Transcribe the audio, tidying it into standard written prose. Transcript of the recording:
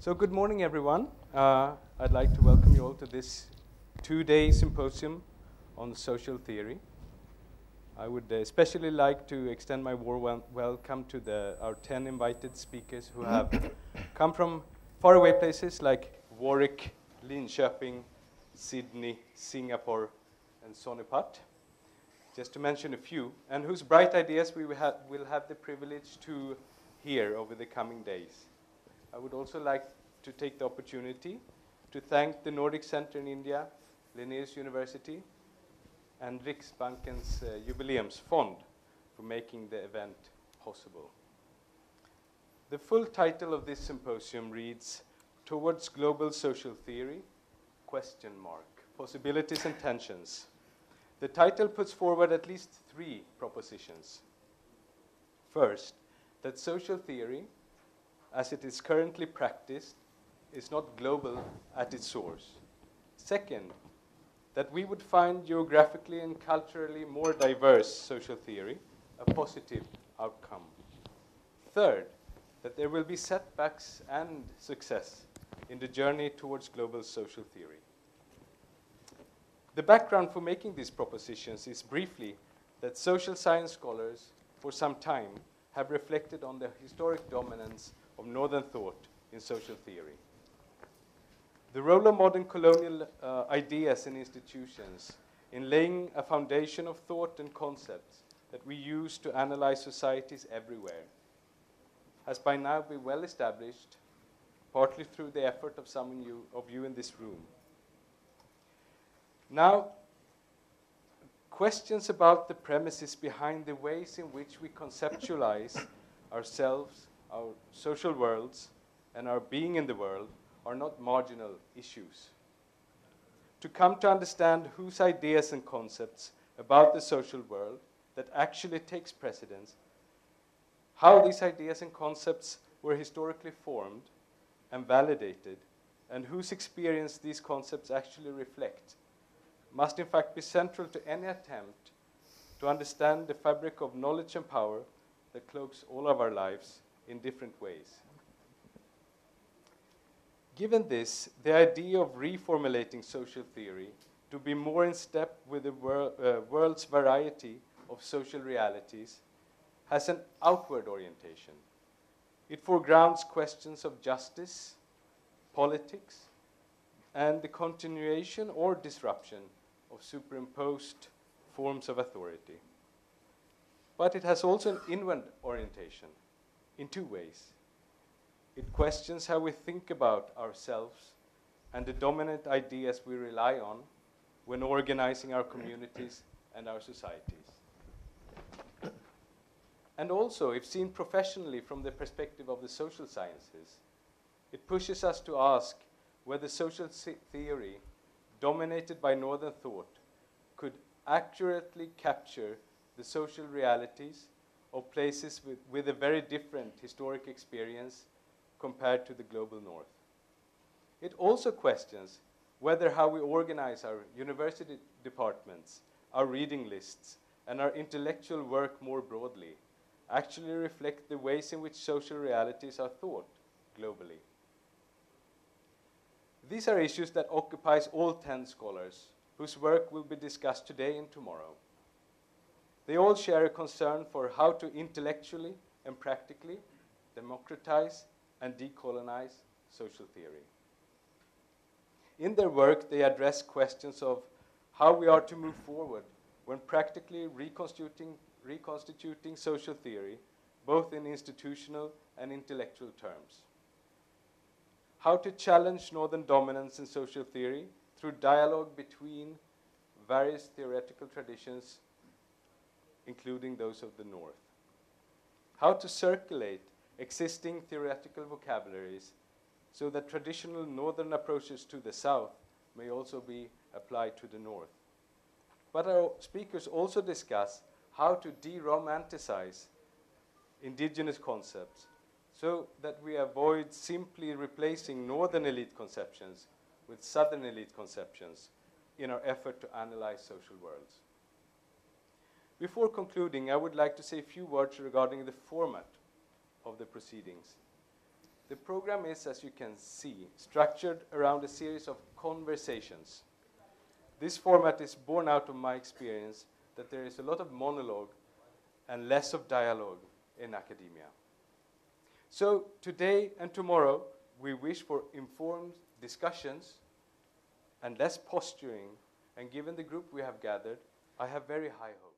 So good morning, everyone. I'd like to welcome you all to this two-day symposium on social theory. I would especially like to extend my warm welcome to our 10 invited speakers who have come from faraway places like Warwick, Linköping, Sydney, Singapore, and Sonipat, just to mention a few, and whose bright ideas we will have the privilege to hear over the coming days. I would also like to take the opportunity to thank the Nordic Center in India, Linnaeus University, and Riksbanken's Jubileumsfond for making the event possible. The full title of this symposium reads, Towards Global Social Theory, ? Possibilities and Tensions. The title puts forward at least three propositions. First, that social theory, as it is currently practiced, is not global at its source. Second, that we would find geographically and culturally more diverse social theory a positive outcome. Third, that there will be setbacks and success in the journey towards global social theory. The background for making these propositions is briefly that social science scholars for some time have reflected on the historic dominance of Northern thought in social theory. The role of modern colonial ideas and institutions in laying a foundation of thought and concepts that we use to analyze societies everywhere has by now been well established, partly through the effort of some of you in this room. Now, questions about the premises behind the ways in which we conceptualize ourselves, our social worlds, and our being in the world are not marginal issues. To come to understand whose ideas and concepts about the social world that actually takes precedence, how these ideas and concepts were historically formed and validated, and whose experience these concepts actually reflect, must in fact be central to any attempt to understand the fabric of knowledge and power that cloaks all of our lives in different ways. Given this, the idea of reformulating social theory to be more in step with the world's variety of social realities has an outward orientation. It foregrounds questions of justice, politics, and the continuation or disruption of superimposed forms of authority. But it has also an inward orientation in two ways. It questions how we think about ourselves and the dominant ideas we rely on when organizing our communities and our societies. And also, if seen professionally from the perspective of the social sciences, it pushes us to ask whether social theory, dominated by Northern thought, could accurately capture the social realities of places with a very different historic experience compared to the global north. It also questions whether how we organize our university departments, our reading lists, and our intellectual work more broadly actually reflect the ways in which social realities are thought globally. These are issues that occupies all 10 scholars, whose work will be discussed today and tomorrow. They all share a concern for how to intellectually and practically democratize and decolonize social theory. In their work, they address questions of how we are to move forward when practically reconstituting social theory, both in institutional and intellectual terms. How to challenge Northern dominance in social theory through dialogue between various theoretical traditions, including those of the North. How to circulate existing theoretical vocabularies so that traditional Northern approaches to the South may also be applied to the North. But our speakers also discuss how to de-romanticize indigenous concepts so that we avoid simply replacing Northern elite conceptions with Southern elite conceptions in our effort to analyze social worlds. Before concluding, I would like to say a few words regarding the format of the proceedings. The program is, as you can see, structured around a series of conversations. This format is born out of my experience that there is a lot of monologue and less of dialogue in academia. So today and tomorrow, we wish for informed discussions and less posturing, and given the group we have gathered, I have very high hopes.